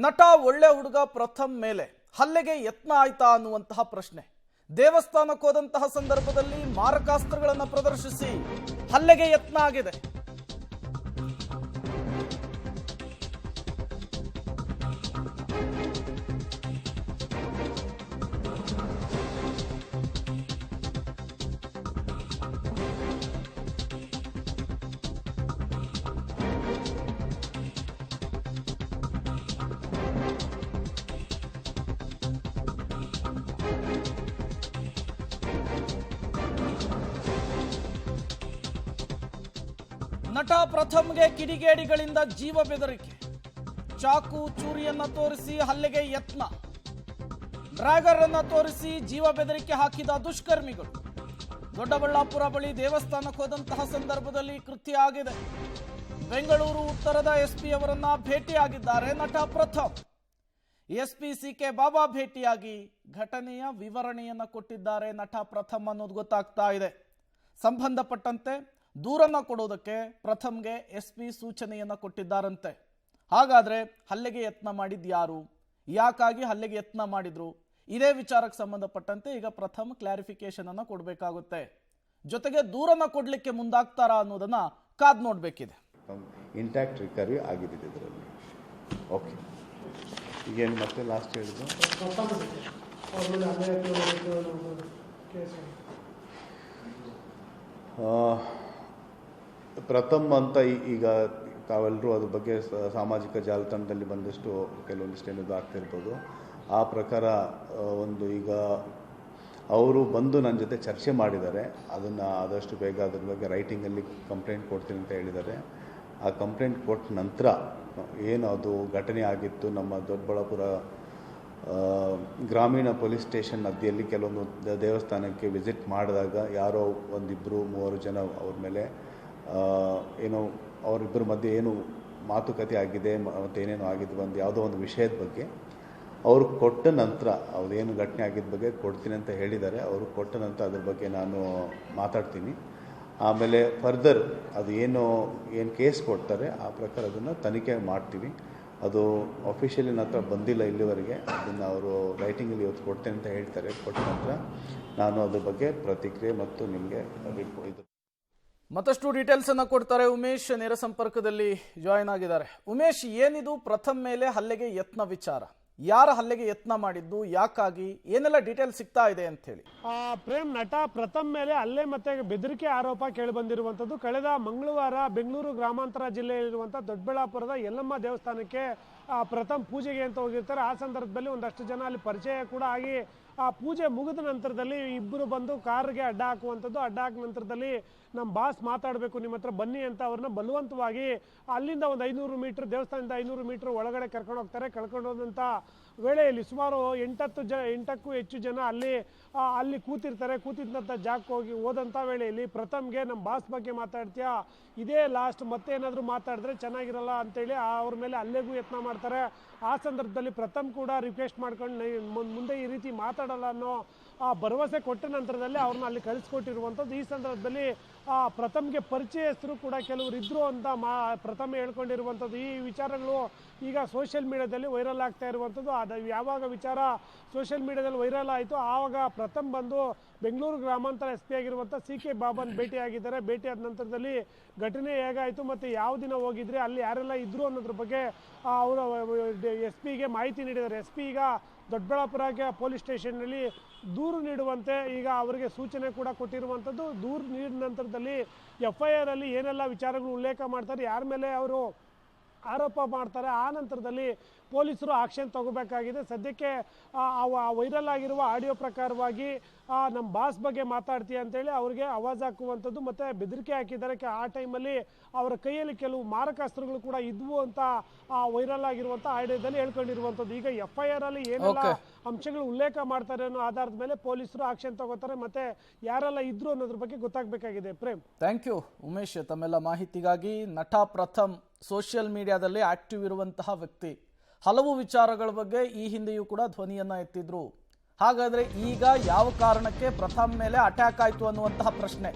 ನಟ ಒಳ್ಳೆ ಹುಡುಗ ಪ್ರಥಮ್ ಮೇಲೆ ಹಲ್ಲೆಗೆ ಯತ್ನ ಆಯ್ತಾ ಅನ್ನುವಂತಹ ಪ್ರಶ್ನೆ. ದೇವಸ್ಥಾನಕ್ಕೆ ಹೋದಂತಹ ಸಂದರ್ಭದಲ್ಲಿ ಮಾರಕಾಸ್ತ್ರಗಳನ್ನು ಪ್ರದರ್ಶಿಸಿ ಹಲ್ಲೆಗೆ ಯತ್ನ ಆಗಿದೆ. ನಟ ಪ್ರಥಮ್ಗೆ ಕಿಡಿಗೇಡಿಗಳಿಂದ ಜೀವ ಬೆದರಿಕೆ, ಚಾಕು ಚೂರಿಯನ್ನ ತೋರಿಸಿ ಹಲ್ಲೆಗೆ ಯತ್ನ, ಡ್ರ್ಯಾಗರ್ ಅನ್ನ ತೋರಿಸಿ ಜೀವ ಬೆದರಿಕೆ ಹಾಕಿದ ದುಷ್ಕರ್ಮಿಗಳು. ದೊಡ್ಡಬಳ್ಳಾಪುರ ಬಳಿ ದೇವಸ್ಥಾನಕ್ಕೆ ಹೋದಂತಹ ಸಂದರ್ಭದಲ್ಲಿ ಕೃತ್ಯ ಆಗಿದೆ. ಬೆಂಗಳೂರು ಉತ್ತರದ ಎಸ್ಪಿ ಅವರನ್ನ ಭೇಟಿಯಾಗಿದ್ದಾರೆ ನಟ ಪ್ರಥಮ್. ಎಸ್ಪಿ ಸಿಕೆ ಬಾಬಾ ಭೇಟಿಯಾಗಿ ಘಟನೆಯ ವಿವರಣೆಯನ್ನ ಕೊಟ್ಟಿದ್ದಾರೆ ನಟ ಪ್ರಥಮ್ ಅನ್ನೋದು ಗೊತ್ತಾಗ್ತಾ ಇದೆ. ಸಂಬಂಧಪಟ್ಟಂತೆ ದೂರನ್ನ ಕೊಡೋದಕ್ಕೆ ಪ್ರಥಮ್ಗೆ ಎಸ್ಪಿ ಸೂಚನೆಯನ್ನ ಕೊಟ್ಟಿದ್ದಾರಂತೆ. ಹಾಗಾದ್ರೆ ಹಲ್ಲೆಗೆ ಯತ್ನ ಮಾಡಿದ್ಯಾರು, ಯಾಕಾಗಿ ಹಲ್ಲೆಗೆ ಯತ್ನ ಮಾಡಿದ್ರು, ಇದೇ ವಿಚಾರಕ್ಕೆ ಸಂಬಂಧಪಟ್ಟಂತೆ ಈಗ ಪ್ರಥಮ್ ಕ್ಲಾರಿಫಿಕೇಶನ್ ಅನ್ನ ಕೊಡಬೇಕಾಗುತ್ತೆ. ಜೊತೆಗೆ ದೂರನ್ನ ಕೊಡ್ಲಿಕ್ಕೆ ಮುಂದಾಗ್ತಾರಾ ಅನ್ನೋದನ್ನ ಕಾದ್ ನೋಡ್ಬೇಕಿದೆ. ಇಂಟ್ಯಾಕ್ಟ್ ರಿಕವರಿ ಆಗಿದೆ ಇದರಲ್ಲಿ. ಓಕೆ, ಈಗೇನು ಮತ್ತೆ ಲಾಸ್ಟ್ ಹೇಳಿದ್ದು ಪ್ರಥಮ್ ಅಂತ ಈಗ ತಾವೆಲ್ಲರೂ ಅದ್ರ ಬಗ್ಗೆ ಸಾಮಾಜಿಕ ಜಾಲತಾಣದಲ್ಲಿ ಬಂದಷ್ಟು ಕೆಲವೊಂದಿಷ್ಟು ಏನಿದು ಆಗ್ತಿರ್ಬೋದು. ಆ ಪ್ರಕಾರ ಒಂದು ಈಗ ಅವರು ಬಂದು ನನ್ನ ಜೊತೆ ಚರ್ಚೆ ಮಾಡಿದ್ದಾರೆ. ಅದನ್ನು ಆದಷ್ಟು ಬೇಗ ಅದ್ರ ಬಗ್ಗೆ ರೈಟಿಂಗಲ್ಲಿ ಕಂಪ್ಲೇಂಟ್ ಕೊಡ್ತೀನಿ ಅಂತ ಹೇಳಿದ್ದಾರೆ. ಆ ಕಂಪ್ಲೇಂಟ್ ಕೊಟ್ಟ ನಂತರ ಏನು ಅದು ಘಟನೆ ಆಗಿತ್ತು, ನಮ್ಮ ದೊಡ್ಡಬಳ್ಳಾಪುರ ಗ್ರಾಮೀಣ ಪೊಲೀಸ್ ಸ್ಟೇಷನ್ ಹದ್ದಿಯಲ್ಲಿ ಕೆಲವೊಂದು ದೇವಸ್ಥಾನಕ್ಕೆ ವಿಸಿಟ್ ಮಾಡಿದಾಗ ಯಾರೋ ಒಂದಿಬ್ಬರು ಮೂವರು ಜನ ಅವ್ರ ಮೇಲೆ ಏನೋ ಅವರಿಬ್ಬರ ಮಧ್ಯೆ ಏನು ಮಾತುಕತೆ ಆಗಿದೆ ಮತ್ತು ಏನೇನು ಆಗಿದ್ದು ಒಂದು ಯಾವುದೋ ಒಂದು ವಿಷಯದ ಬಗ್ಗೆ ಅವರು ಕೊಟ್ಟ ನಂತರ ಅವ್ರೇನು ಘಟನೆ ಆಗಿದ್ದ ಬಗ್ಗೆ ಕೊಡ್ತೀನಿ ಅಂತ ಹೇಳಿದ್ದಾರೆ. ಅವರು ಕೊಟ್ಟ ನಂತರ ಅದ್ರ ಬಗ್ಗೆ ನಾನು ಮಾತಾಡ್ತೀನಿ. ಆಮೇಲೆ ಫರ್ದರ್ ಅದು ಏನು ಕೇಸ್ ಕೊಡ್ತಾರೆ ಆ ಪ್ರಕಾರ ಅದನ್ನು ತನಿಖೆ ಮಾಡ್ತೀವಿ. ಅದು ಅಫಿಷಿಯಲಿ ನನ್ನ ಹತ್ರ ಬಂದಿಲ್ಲ ಇಲ್ಲಿವರೆಗೆ. ಅದನ್ನು ಅವರು ರೈಟಿಂಗಲ್ಲಿ ಇವತ್ತು ಕೊಡ್ತೇನೆ ಅಂತ ಹೇಳ್ತಾರೆ. ಕೊಟ್ಟ ನಂತರ ನಾನು ಅದ್ರ ಬಗ್ಗೆ ಪ್ರತಿಕ್ರಿಯೆ ಮತ್ತು ನಿಮಗೆ ಇದು ಮತ್ತಷ್ಟು ಡೀಟೇಲ್ಸ್ ಅನ್ನ ಕೊಡ್ತಾರೆ. ಉಮೇಶ್ ನೇರ ಸಂಪರ್ಕದಲ್ಲಿ ಜಾಯಿನ್ ಆಗಿದ್ದಾರೆ. ಉಮೇಶ್, ಏನಿದು ಪ್ರಥಮ್ ಮೇಲೆ ಹಲ್ಲೆಗೆ ಯತ್ನ ವಿಚಾರ? ಯಾರ ಹಲ್ಲೆಗೆ ಯತ್ನ ಮಾಡಿದ್ದು, ಯಾಕಾಗಿ, ಏನೆಲ್ಲ ಡೀಟೇಲ್ಸ್ ಸಿಗ್ತಾ ಇದೆ ಅಂತ ಹೇಳಿ? ಪ್ರೇಮ್, ನಟ ಪ್ರಥಮ್ ಮೇಲೆ ಹಲ್ಲೆ ಮತ್ತೆ ಬೆದರಿಕೆ ಆರೋಪ ಕೇಳಿ ಬಂದಿರುವಂತದ್ದು. ಕಳೆದ ಮಂಗಳವಾರ ಬೆಂಗಳೂರು ಗ್ರಾಮಾಂತರ ಜಿಲ್ಲೆಯಲ್ಲಿರುವಂತಹ ದೊಡ್ಡಬಳ್ಳಾಪುರದ ಯಲ್ಲಮ್ಮ ದೇವಸ್ಥಾನಕ್ಕೆ ಪ್ರಥಮ್ ಪೂಜೆಗೆ ಅಂತ ಹೋಗಿರ್ತಾರೆ. ಆ ಸಂದರ್ಭದಲ್ಲಿ ಒಂದಷ್ಟು ಜನ ಅಲ್ಲಿ ಪರಿಚಯ ಕೂಡ ಆಗಿ ಆ ಪೂಜೆ ಮುಗಿದ ನಂತರದಲ್ಲಿ ಇಬ್ಬರು ಬಂದು ಕಾರ್ಗೆ ಅಡ್ಡ ಹಾಕುವಂಥದ್ದು. ಅಡ್ಡ ಹಾಕಿದ ನಂತರದಲ್ಲಿ ನಮ್ಮ ಬಾಸ್ ಮಾತಾಡಬೇಕು ನಿಮ್ಮ ಹತ್ರ ಬನ್ನಿ ಅಂತ ಅವ್ರನ್ನ ಬಲವಂತವಾಗಿ ಅಲ್ಲಿಂದ ಒಂದು 500 ಮೀಟರ್, ದೇವಸ್ಥಾನದಿಂದ 500 ಮೀಟರ್ ಒಳಗಡೆ ಕರ್ಕೊಂಡು ಹೋಗ್ತಾರೆ. ಕರ್ಕೊಂಡು ಹೋದಂಥ ವೇಳೆಯಲ್ಲಿ ಸುಮಾರು 8ಕ್ಕೂ ಹೆಚ್ಚು ಜನ ಅಲ್ಲಿ ಕೂತಿರ್ತಾರೆ. ಕೂತಿದ್ದಂಥ ಜಾಗಕ್ಕೆ ಹೋದಂಥ ವೇಳೆಯಲ್ಲಿ ಪ್ರಥಮ್ಗೆ ನಮ್ಮ ಬಾಸ್ ಬಗ್ಗೆ ಮಾತಾಡ್ತೀಯಾ, ಇದೇ ಲಾಸ್ಟ್, ಮತ್ತೆ ಏನಾದರೂ ಮಾತಾಡಿದ್ರೆ ಚೆನ್ನಾಗಿರಲ್ಲ ಅಂತೇಳಿ ಅವ್ರ ಮೇಲೆ ಹಲ್ಲೆಗೂ ಯತ್ನ ಮಾಡ್ತಾರೆ. ಆ ಸಂದರ್ಭದಲ್ಲಿ ಪ್ರಥಮ್ ಕೂಡ ರಿಕ್ವೆಸ್ಟ್ ಮಾಡ್ಕೊಂಡು ಮುಂದೆ ಈ ರೀತಿ ಮಾತಾಡಲ್ಲ ಅನ್ನೋ ಭರವಸೆ ಕೊಟ್ಟ ನಂತರದಲ್ಲಿ ಅವ್ರನ್ನ ಅಲ್ಲಿ ಕಳಿಸ್ಕೊಟ್ಟಿರುವಂಥದ್ದು. ಈ ಸಂದರ್ಭದಲ್ಲಿ ಪ್ರಥಮ್ಗೆ ಪರಿಚಯಸ್ಥರು ಕೂಡ ಕೆಲವರು ಇದ್ರು ಅಂತ ಪ್ರಥಮ್ ಹೇಳ್ಕೊಂಡಿರುವಂಥದ್ದು. ಈ ವಿಚಾರಗಳು ಈಗ ಸೋಷಿಯಲ್ ಮೀಡಿಯಾದಲ್ಲಿ ವೈರಲ್ ಆಗ್ತಾ ಇರುವಂಥದ್ದು. ಅದು ಯಾವಾಗ ವಿಚಾರ ಸೋಷಿಯಲ್ ಮೀಡಿಯಾದಲ್ಲಿ ವೈರಲ್ ಆಯಿತು ಆವಾಗ ಪ್ರಥಮ್ ಬಂದು ಬೆಂಗಳೂರು ಗ್ರಾಮಾಂತರ ಎಸ್ ಪಿ ಆಗಿರುವಂಥ ಸಿಕೆ ಬಾಬನ್ ಭೇಟಿಯಾಗಿದ್ದಾರೆ. ಭೇಟಿಯಾದ ನಂತರದಲ್ಲಿ ಘಟನೆ ಹೇಗಾಯಿತು ಮತ್ತು ಯಾವ ದಿನ ಹೋಗಿದ್ರೆ ಅಲ್ಲಿ ಯಾರೆಲ್ಲ ಇದ್ರು ಅನ್ನೋದ್ರ ಬಗ್ಗೆ ಅವರು ಎಸ್ ಪಿಗೆ ಮಾಹಿತಿ ನೀಡಿದ್ದಾರೆ. ಎಸ್ ಪಿ ಈಗ ದೊಡ್ಡಬಳ್ಳಾಪುರ ಪೊಲೀಸ್ ಸ್ಟೇಷನ್ನಲ್ಲಿ ದೂರು ನೀಡುವಂತೆ ಈಗ ಅವರಿಗೆ ಸೂಚನೆ ಕೂಡ ಕೊಟ್ಟಿರುವಂಥದ್ದು. ದೂರು ನೀಡಿದ ನಂತರದಲ್ಲಿ FIR ಅಲ್ಲಿ ಏನೆಲ್ಲ ವಿಚಾರಗಳು ಉಲ್ಲೇಖ ಮಾಡ್ತಾರೆ, ಯಾರ ಮೇಲೆ ಅವರು ಆರೋಪ ಮಾಡ್ತಾರೆ, ಆ ನಂತರದಲ್ಲಿ ಪೊಲೀಸರು ಆಕ್ಷನ್ ತಗೋಬೇಕಾಗಿದೆ. ಸದ್ಯಕ್ಕೆ ವೈರಲ್ ಆಗಿರುವ ಆಡಿಯೋ ಪ್ರಕಾರವಾಗಿ ನಮ್ಮ ಬಾಸ್ ಬಗ್ಗೆ ಮಾತಾಡ್ತೀಯ ಅಂತೇಳಿ ಅವ್ರಿಗೆ ಆವಾಜ್ ಹಾಕುವಂಥದ್ದು ಮತ್ತು ಬೆದರಿಕೆ ಹಾಕಿದ್ದಾರೆ. ಆ ಟೈಮಲ್ಲಿ ಅವರ ಕೈಯಲ್ಲಿ ಕೆಲವು ಮಾರಕಾಸ್ತ್ರಗಳು ಕೂಡ ಇದ್ವು ಅಂತ ವೈರಲ್ ಆಗಿರುವಂಥ ಆಡಿಯೋದಲ್ಲಿ ಹೇಳ್ಕೊಂಡಿರುವಂಥದ್ದು. ಈಗ FIR ಅಲ್ಲಿ ಏನೆಲ್ಲ ಅಂಶಗಳು ಉಲ್ಲೇಖ ಮಾಡ್ತಾರೆ ಅನ್ನೋ ಆಧಾರದ ಮೇಲೆ ಪೊಲೀಸರು ಆಕ್ಷನ್ ತಗೋತಾರೆ. ಮತ್ತೆ ಯಾರೆಲ್ಲ ಇದ್ರು ಅನ್ನೋದ್ರ ಬಗ್ಗೆ ಗೊತ್ತಾಗಬೇಕಾಗಿದೆ. ಪ್ರೇಮ್, ಥ್ಯಾಂಕ್ ಯು ಉಮೇಶ್ ತಮ್ಮೆಲ್ಲ ಮಾಹಿತಿಗಾಗಿ. ನಟ ಪ್ರಥಮ್ ಸೋಷಿಯಲ್ ಮೀಡಿಯಾದಲ್ಲಿ ಆಕ್ಟಿವ್ ಇರುವಂತಹ ವ್ಯಕ್ತಿ. ಹಲವು ವಿಚಾರಗಳ ಬಗ್ಗೆ ಈ ಹಿಂದೆಯೂ ಕೂಡ ಧ್ವನಿಯನ್ನ ಎತ್ತಿದ್ರು. ಹಾಗಾದ್ರೆ ಈಗ ಯಾವ ಕಾರಣಕ್ಕೆ ಪ್ರಥಮ್ ಮೇಲೆ ಅಟ್ಯಾಕ್ ಆಯಿತು ಅನ್ನುವಂತಹ ಪ್ರಶ್ನೆ